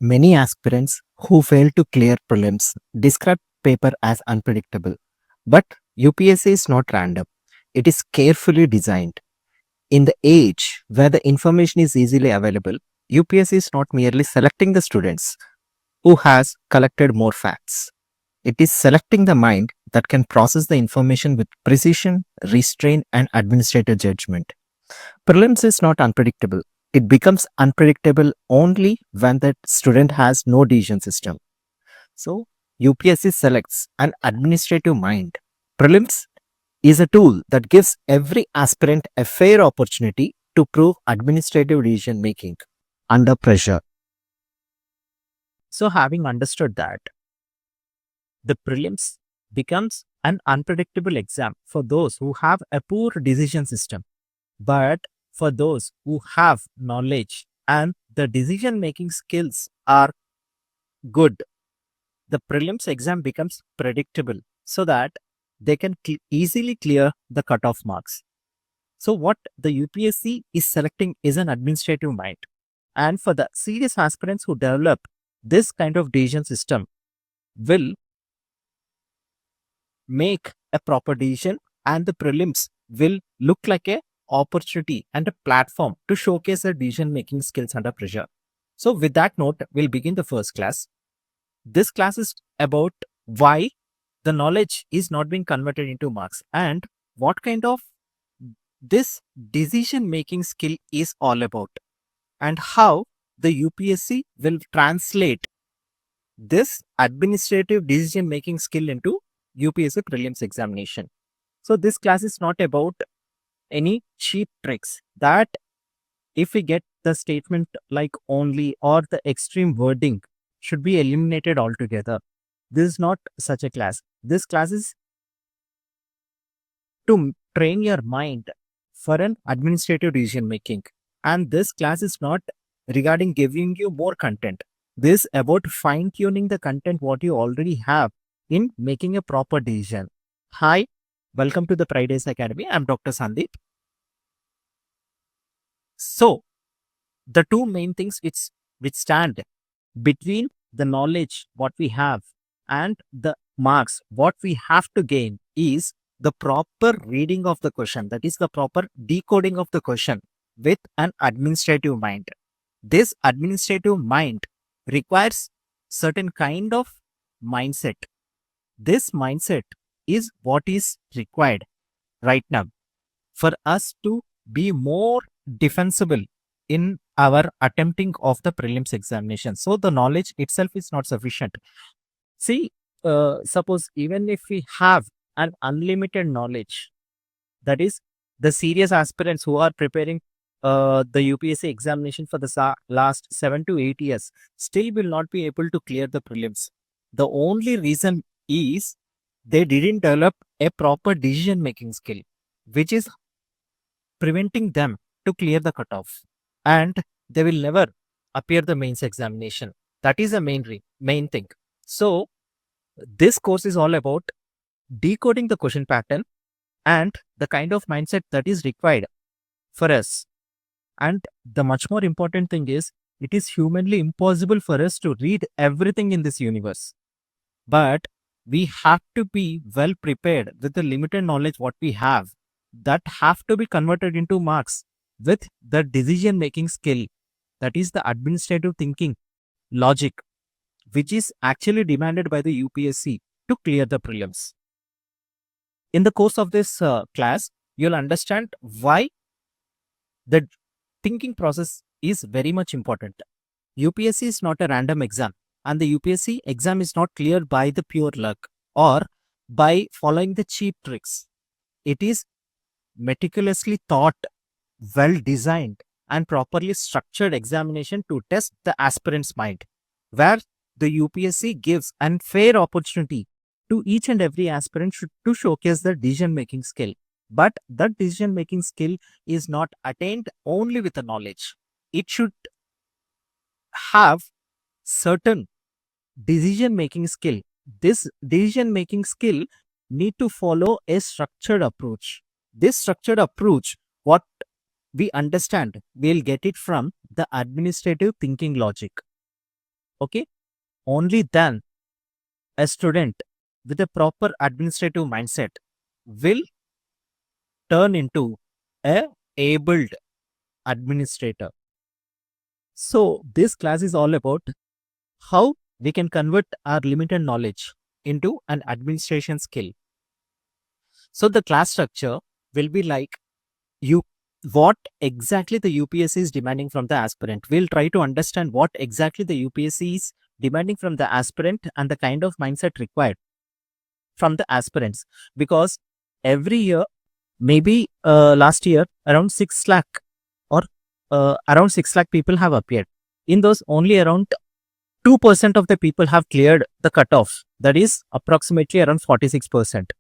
Many aspirants who fail to clear prelims describe paper as unpredictable. But UPSC is not random. It is carefully designed. In the age where the information is easily available, UPSC is not merely selecting the students who has collected more facts. It is selecting the mind that can process the information with precision, restraint, and administrative judgment. Prelims is not unpredictable. It becomes unpredictable only when the student has no decision system. So, UPSC selects an administrative mind. Prelims is a tool that gives every aspirant a fair opportunity to prove administrative decision making under pressure. So, having understood that, the prelims becomes an unpredictable exam for those who have a poor decision system. But for those who have knowledge and the decision making skills are good, the prelims exam becomes predictable so that they can easily clear the cutoff marks. So, what the UPSC is selecting is an administrative mind. And for the serious aspirants who develop this kind of decision system, will make a proper decision, and the prelims will look like a opportunity and a platform to showcase their decision making skills under pressure. So with that note, we'll begin the first class. This class is about why the knowledge is not being converted into marks and what kind of this decision making skill is all about, and how the UPSC will translate this administrative decision making skill into UPSC prelims examination. So this class is not about any cheap tricks that if we get the statement like only or the extreme wording should be eliminated altogether. This is not such a class. This class is to train your mind for an administrative decision making. And this class is not regarding giving you more content. This is about fine tuning the content what you already have in making a proper decision. Hi, welcome to the Fridays Academy. I'm Dr. Sandeep. So, the two main things which stand between the knowledge what we have and the marks what we have to gain is the proper reading of the question, that is the proper decoding of the question with an administrative mind. This administrative mind requires certain kind of mindset. This mindset is what is required right now for us to be more defensible in our attempting of the prelims examination. So the knowledge itself is not sufficient. See, suppose even if we have an unlimited knowledge, that is the serious aspirants who are preparing the UPSC examination for the last 7 to 8 years still will not be able to clear the prelims. The only reason is they didn't develop a proper decision making skill, which is preventing them to clear the cutoff, and they will never appear the mains examination. That is the main thing. So this course is all about decoding the question pattern and the kind of mindset that is required for us. And the much more important thing is it is humanly impossible for us to read everything in this universe. But we have to be well prepared with the limited knowledge what we have, that have to be converted into marks with the decision making skill, that is the administrative thinking logic, which is actually demanded by the UPSC to clear the prelims. In the course of this class, you'll understand why the thinking process is very much important. UPSC is not a random exam, and the UPSC exam is not cleared by the pure luck or by following the cheap tricks. It is meticulously thought, well designed, and properly structured examination to test the aspirant's mind, where the UPSC gives an fair opportunity to each and every aspirant to showcase their decision making skill. But that decision making skill is not attained only with the knowledge. It should have certain decision making skill. This decision making skill need to follow a structured approach. This structured approach, what we understand, we'll get it from the administrative thinking logic. Okay. Only then a student with a proper administrative mindset will turn into a abled administrator. So this class is all about how we can convert our limited knowledge into an administration skill. So the class structure will be like you what exactly the UPSC is demanding from the aspirant. We'll try to understand what exactly the UPSC is demanding from the aspirant and the kind of mindset required from the aspirants, because every year, maybe last year around 6 lakh or around 6 lakh people have appeared. In those, only around 2% of the people have cleared the cutoff, that is approximately around 46%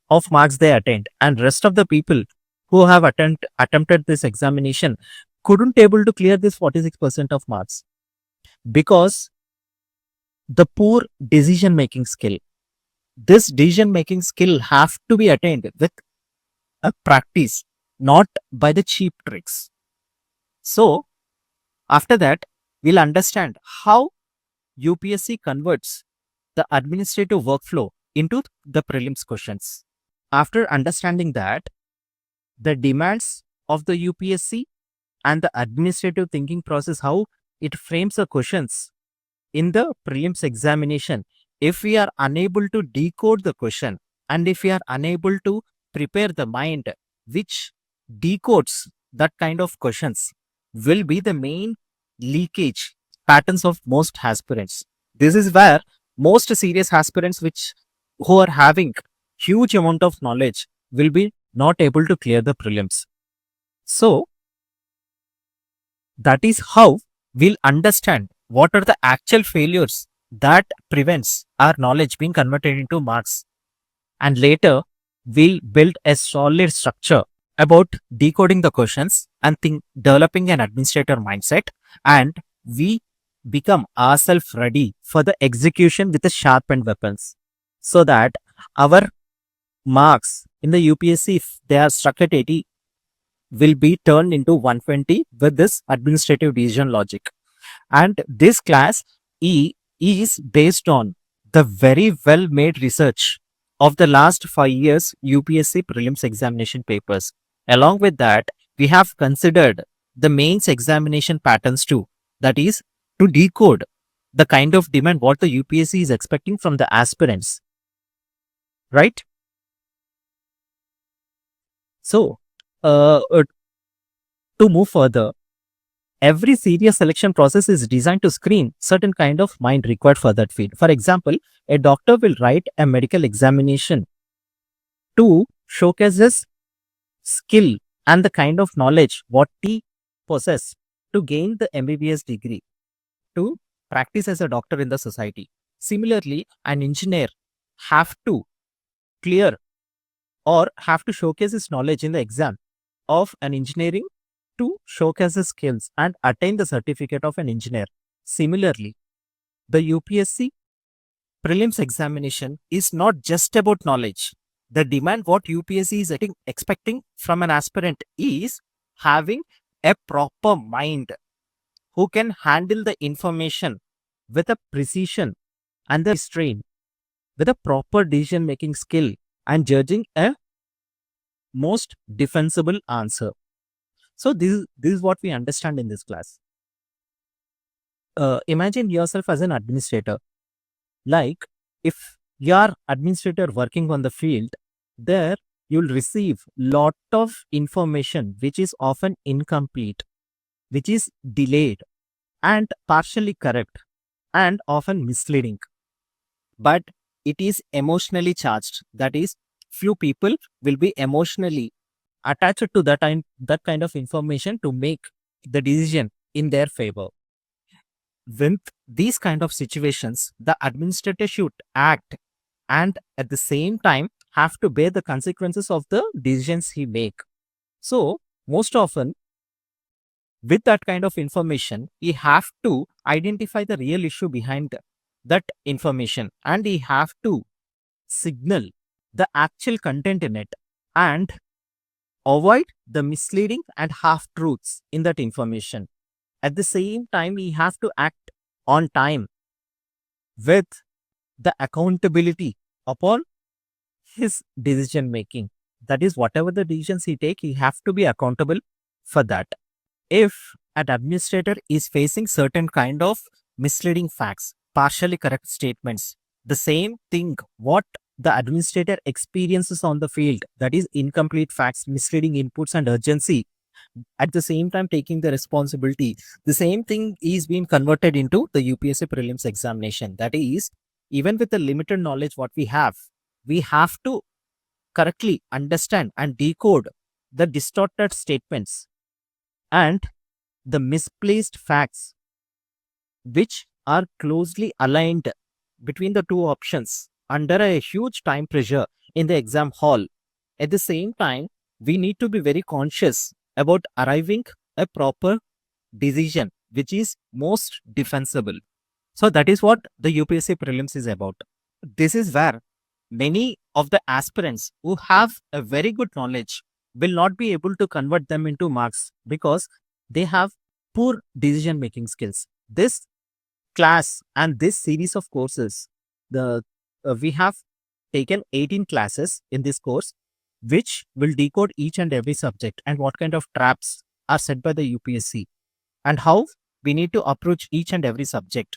of marks they attained, and rest of the people who have attempted this examination couldn't able to clear this 46% of marks because the poor decision making skill. This decision making skill have to be attained with a practice, not by the cheap tricks. So after that, we'll understand how UPSC converts the administrative workflow into the prelims questions. After understanding that, the demands of the UPSC and the administrative thinking process, how it frames the questions in the prelims examination, if we are unable to decode the question and if we are unable to prepare the mind which decodes that kind of questions, will be the main leakage patterns of most aspirants. This is where most serious aspirants which who are having huge amount of knowledge will be not able to clear the prelims. So that is how we'll understand what are the actual failures that prevents our knowledge being converted into marks. And later, we'll build a solid structure about decoding the questions and developing an administrator mindset. And we become ourselves ready for the execution with the sharpened weapons, so that our marks in the UPSC, if they are struck at 80, will be turned into 120 with this administrative decision logic. And this class is based on the very well made research of the last 5 years UPSC prelims examination papers. Along with that, we have considered the mains examination patterns too, that is, to decode the kind of demand what the UPSC is expecting from the aspirants, right? So, uh, uh, to move further, every serious selection process is designed to screen certain kind of mind required for that field. For example, a doctor will write a medical examination to showcase his skill and the kind of knowledge what he possess to gain the MBBS degree to practice as a doctor in the society. Similarly, an engineer have to clear or have to showcase his knowledge in the exam of an engineering to showcase his skills and attain the certificate of an engineer. Similarly, the UPSC prelims examination is not just about knowledge. The demand what UPSC is expecting from an aspirant is having a proper mind who can handle the information with a precision and the strain, with a proper decision making skill and judging a most defensible answer. So this is what we understand in this class. Imagine yourself as an administrator. Like, if you are administrator working on the field, there you'll receive lot of information which is often incomplete, which is delayed and partially correct and often misleading. But it is emotionally charged. That is, few people will be emotionally attached to that kind of information to make the decision in their favor. With these kind of situations, the administrator should act and at the same time have to bear the consequences of the decisions he make. So most often with that kind of information, he have to identify the real issue behind that information and he have to signal the actual content in it and avoid the misleading and half truths in that information. At the same time, we have to act on time with the accountability upon his decision making. That is, whatever the decisions he take, he have to be accountable for that. If an administrator is facing certain kind of misleading facts, partially correct statements, the same thing what the administrator experiences on the field, that is incomplete facts, misleading inputs and urgency, at the same time taking the responsibility, the same thing is being converted into the UPSC prelims examination. That is, even with the limited knowledge what we have to correctly understand and decode the distorted statements and the misplaced facts which are closely aligned between the two options under a huge time pressure in the exam hall. At the same time, we need to be very conscious about arriving a proper decision which is most defensible. So that is what the UPSC prelims is about. This is where many of the aspirants who have a very good knowledge will not be able to convert them into marks because they have poor decision making skills. This class and this series of courses, the we have taken 18 classes in this course, which will decode each and every subject and what kind of traps are set by the UPSC and how we need to approach each and every subject,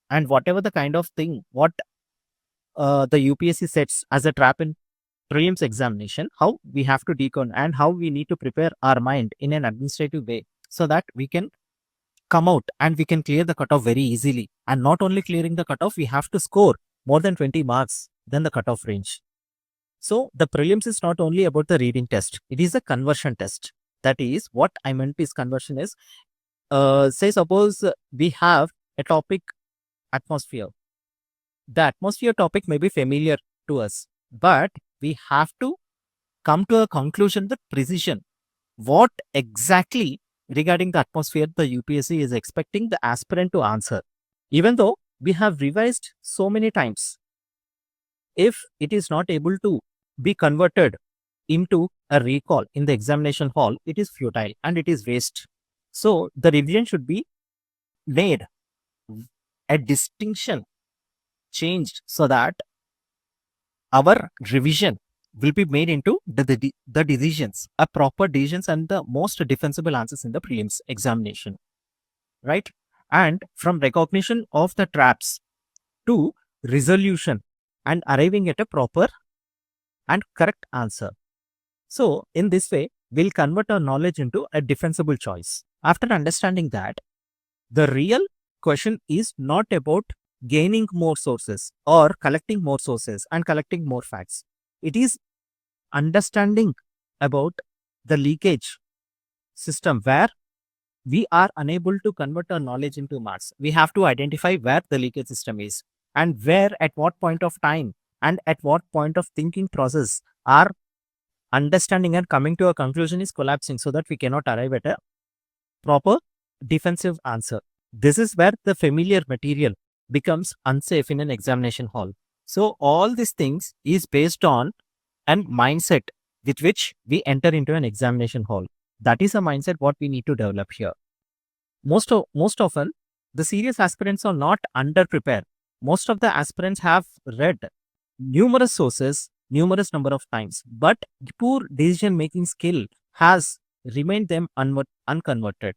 and whatever the kind of thing what the UPSC sets as a trap in prelims examination, how we have to decode and how we need to prepare our mind in an administrative way so that we can come out and we can clear the cutoff very easily. And not only clearing the cutoff, we have to score more than 20 marks than the cutoff range. So the prelims is not only about the reading test, it is a conversion test. That is, what I meant is conversion is, say suppose we have a topic atmosphere. The atmosphere topic may be familiar to us, but we have to come to a conclusion with precision. What exactly regarding the atmosphere the UPSC is expecting the aspirant to answer? Even though we have revised so many times, if it is not able to be converted into a recall in the examination hall, it is futile and it is waste. So the revision should be made, a distinction changed so that our revision will be made into the decisions, a proper decisions and the most defensible answers in the prelims examination, right? And from recognition of the traps to resolution and arriving at a proper and correct answer. So in this way, we'll convert our knowledge into a defensible choice. After understanding that, the real question is not about gaining more sources or collecting more sources and collecting more facts. It is understanding about the leakage system where we are unable to convert our knowledge into marks. We have to identify where the leakage system is and where, at what point of time and at what point of thinking process our understanding and coming to a conclusion is collapsing so that we cannot arrive at a proper defensive answer. This is where the familiar material becomes unsafe in an examination hall. So all these things is based on an mindset with which we enter into an examination hall. That is a mindset what we need to develop here. Most often, the serious aspirants are not underprepared. Most of the aspirants have read numerous sources, numerous number of times, but poor decision making skill has remained them unconverted.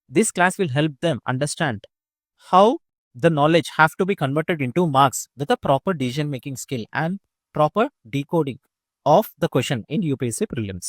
This class will help them understand how the knowledge have to be converted into marks with a proper decision making skill and proper decoding of the question in UPSC prelims.